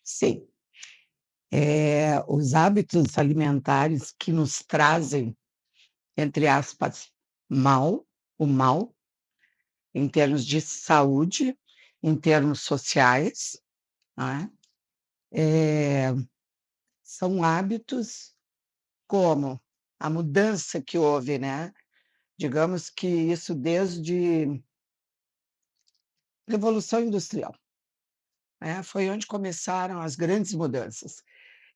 Sim, os hábitos alimentares que nos trazem, entre aspas, mal, o mal, em termos de saúde, em termos sociais, né, eh, são hábitos como a mudança que houve, né, digamos que isso desde Revolução Industrial, né, foi onde começaram as grandes mudanças.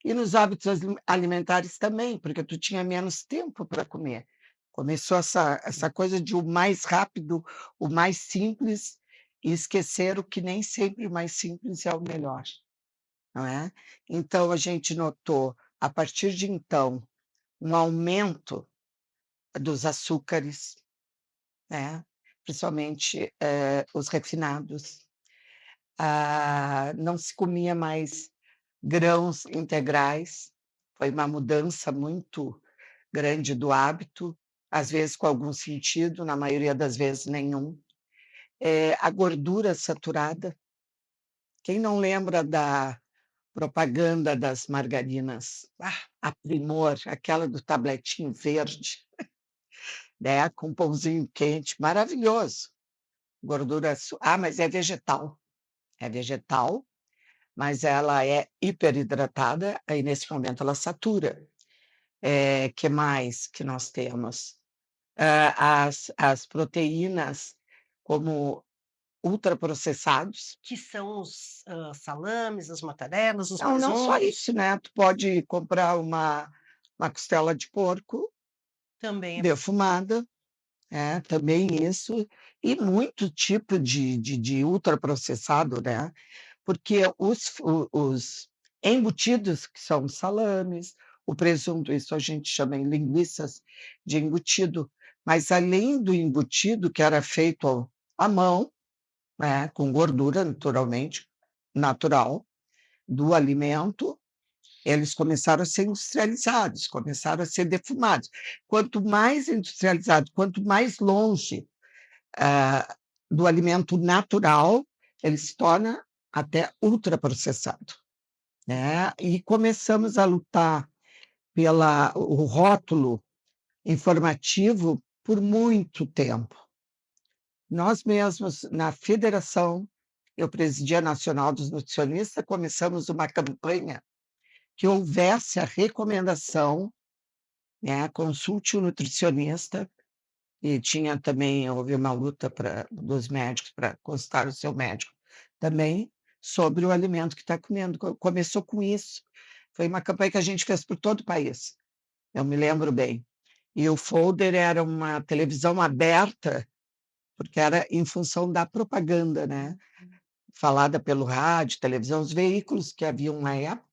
E nos hábitos alimentares também, porque tu tinha menos tempo para comer. Começou essa coisa de o mais rápido, o mais simples, e esqueceram que nem sempre o mais simples é o melhor, não é? Então a gente notou, a partir de então, um aumento dos açúcares, né, principalmente, os refinados. Não se comia mais grãos integrais, foi uma mudança muito grande do hábito, às vezes com algum sentido, na maioria das vezes nenhum. A gordura saturada, quem não lembra da propaganda das margarinas? A Primor, aquela do tabletinho verde, né, com pãozinho quente, maravilhoso. Gordura mas é vegetal, mas ela é hiperidratada, aí nesse momento ela satura. Que mais que nós temos? As proteínas como ultraprocessados. Que são os, salames, as mortadelas, os Não, não só presuntos, isso, né, tu pode comprar uma costela de porco também é defumada, também isso, e muito tipo de ultraprocessado, né, porque os embutidos, que são os salames, o presunto, isso a gente chama em linguiças de embutido, mas além do embutido, que era feito à mão, né, com gordura naturalmente, natural, do alimento, eles começaram a ser industrializados, começaram a ser defumados. Quanto mais industrializado, quanto mais longe, do alimento natural, ele se torna até ultraprocessado, né. E começamos a lutar pela o rótulo informativo por muito tempo. Nós mesmos, na federação, eu presidia a Nacional dos Nutricionistas, começamos uma campanha que houvesse a recomendação, né, consulte o nutricionista, e tinha também houve uma luta dos médicos para consultar o seu médico também, sobre o alimento que está comendo. Começou com isso, foi uma campanha que a gente fez por todo o país, eu me lembro bem. E o folder era uma televisão aberta, porque era em função da propaganda, né, falada pelo rádio, televisão, os veículos que haviam na época,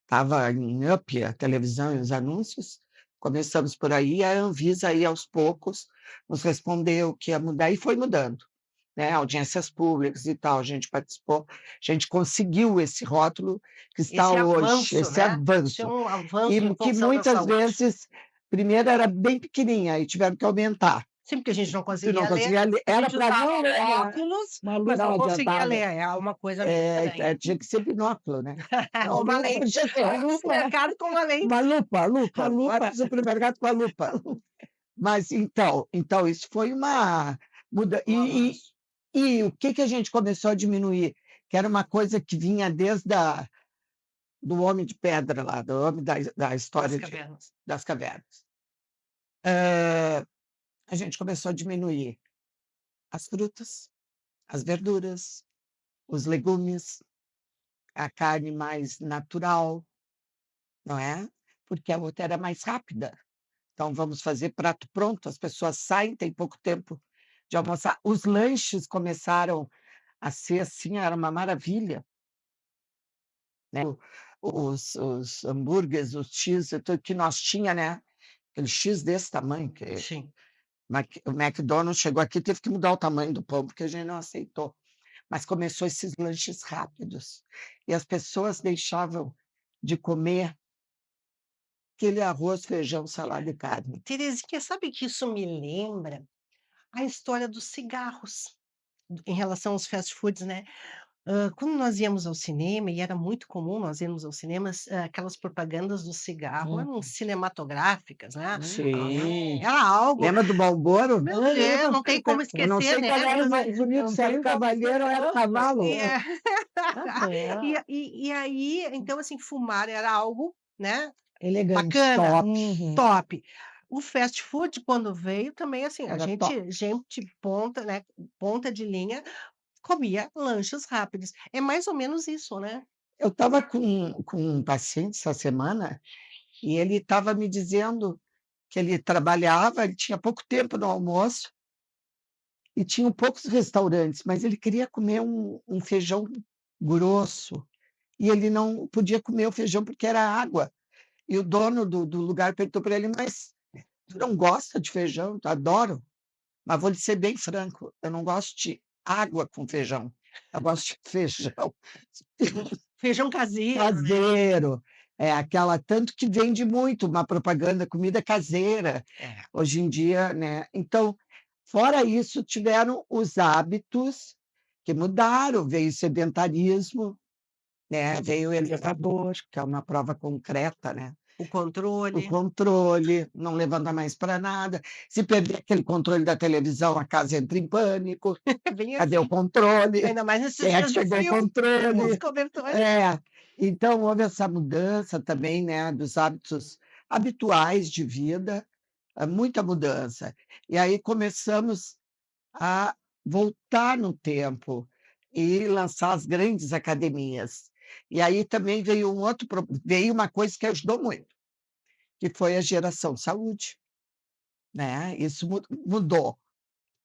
estava em up a televisão e os anúncios, começamos por aí, a Anvisa aí aos poucos nos respondeu que ia mudar e foi mudando, né, audiências públicas e tal, a gente participou, a gente conseguiu esse rótulo que está esse hoje, avanço, esse né, isso é avanço, um avanço em e que função da muitas saúde. vezes, primeiro era bem pequenininha, aí tiveram que aumentar. Sim, porque a gente não Tu não conseguia ler, conseguia ler, a era gente para usava não ler, né, óculos, uma mas luz não não conseguia adiantava. ler, é uma coisa meio estranha. Tinha que ser binóculo, né. Não, Uma não lente, podia vai ser no supermercado com uma uma lente, lupa, a lupa, vai para lupa. o supermercado com a lupa. Mas então isso foi uma muda Um avanço. e o que que a gente começou a diminuir, que era uma coisa que vinha desde do homem de pedra lá, do homem da Das história cavernas. das cavernas. A gente começou a diminuir as frutas, as verduras, os legumes, a carne mais natural, não é, porque a outra era mais rápida. Então vamos fazer prato pronto, as pessoas saem, têm pouco tempo de almoçar. Os lanches começaram a ser assim, era uma maravilha, né, os hambúrgueres, os X e tudo que nós tinha, né, aquele X desse tamanho que Sim. o McDonald's chegou aqui, teve que mudar o tamanho do pão, porque a gente não aceitou. Mas começou esses lanches rápidos, e as pessoas deixavam de comer aquele arroz, feijão, salada e carne. Terezinha, sabe que isso me lembra a história dos cigarros, em relação aos fast foods, né. Quando nós íamos ao cinema, e era muito comum nós irmos aos cinemas, aquelas propagandas do cigarro eram Uhum. cinematográficas, né. Sim. Era algo Lembra do Marlboro? meu Deus, não tem como Eu não esquecer, sei né. qual era mais bonito, se era o cavaleiro ou era o cavalo. E é Aham. e aí, então, assim, fumar era algo, né, Elegante. bacana, Top. Uhum. top. O fast food quando veio também, assim, a Era top. gente ponta, né, ponta de linha, comia lanches rápidos. É mais ou menos isso, né. Eu estava com um paciente essa semana e ele estava me dizendo que ele trabalhava, ele tinha pouco tempo no almoço e tinham poucos restaurantes, mas ele queria comer um feijão grosso e ele não podia comer o feijão porque era água. E o dono do lugar perguntou para ele: "Mas tu não gosta de feijão?" "Eu adoro, mas vou lhe ser bem franco, eu não gosto de água com feijão, eu gosto de feijão Feijão caseiro, né. caseiro". É aquela tanto que vende muito uma propaganda, comida caseira, É, hoje em dia, né. Então, fora isso, tiveram os hábitos que mudaram, veio o sedentarismo, né, veio o elevador, que é uma prova concreta, né. o O controle, controle, não levanta mais para nada. Se perder aquele controle da televisão, a casa entra em pânico. bem Cadê o assim, controle? ainda mais nesses Quem é que dias de pegou o frio, os controle? cobertores. É. Então houve essa mudança também, né, dos hábitos habituais de vida, muita mudança. E aí começamos a voltar no tempo e lançar as grandes academias. E aí também veio uma coisa que ajudou muito, que foi a geração saúde, né, isso mudou,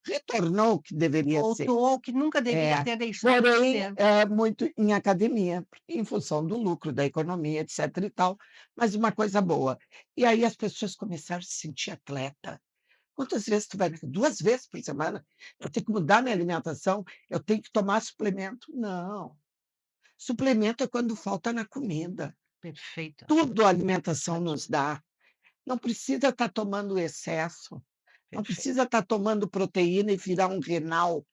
retornou o que deveria ser. Voltou ao que nunca deveria É, ter deixado de porém, ser. muito em academia, em função do lucro, da economia, etc e tal, mas uma coisa boa. E aí as pessoas começaram a se sentir atleta. "Quantas vezes tu vai?" 2 vezes por semana? Eu tenho que mudar minha alimentação, eu tenho que tomar suplemento. Não, suplemento é quando falta na comida. Perfeito, Tudo a alimentação nos dá. Não precisa estar tomando excesso, não perfeito. precisa estar tomando proteína e virar um renal.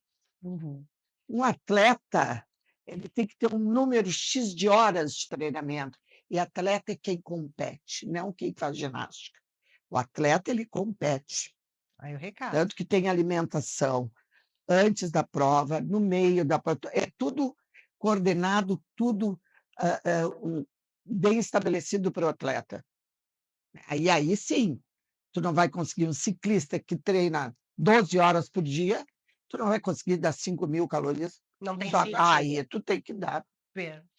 Uhum. Um atleta, ele tem que ter um número "X" de horas de treinamento, e atleta é quem compete, não quem faz ginástica. O atleta, ele compete, Aí o recado. tanto que tem alimentação antes da prova, no meio da prova, é tudo coordenado, tudo, bem estabelecido para o atleta. Aí sim, tu não vai conseguir um ciclista que treina 12 horas por dia, tu não vai conseguir dar 5.000 calorias Não tem só sentido. aí tu tem que dar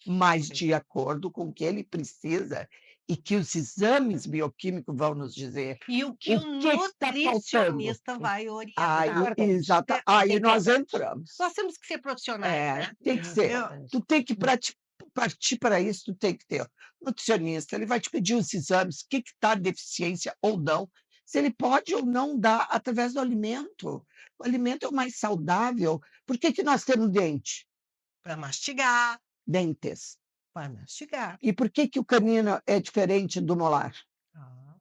mais Perfeito. de acordo com o que ele precisa e que os exames bioquímicos vão nos dizer E o que o o que está faltando. nutricionista vai Aí orientar. Importante. aí nós Importante. entramos. Nós temos que ser profissionais, É, né. tem que ser. Eu Importante. Tu tem que partir para isso, tu tem que ter nutricionista, ele vai te pedir os exames, o que está deficiência ou não, se ele pode ou não dar através do alimento. O alimento é o mais saudável. Por que que nós temos dente? para mastigar, Dentes. para mastigar. E por que que o canino é diferente do molar?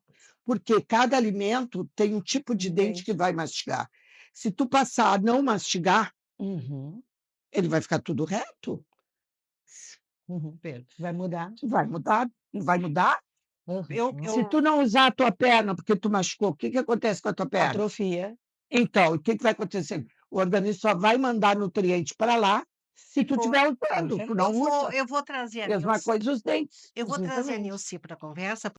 Pois. Porque cada alimento tem um tipo de dente que Dente. vai mastigar. Se tu passar a não mastigar, Uhum. ele vai ficar tudo reto. Uhum. Perfeito. Vai mudar. Vai mudar, não vai mudar. Se Uhum. tu não usar a tua perna porque tu machucou, o que que acontece com a tua perna? Atrofia. Então, o que que vai acontecer? O organismo só vai mandar nutriente para lá se Se tu for estiver usando, tu não usa. eu vou trazer a Mesma Nilce coisa os dentes. eu Os vou trazer a também. Nilce para a conversa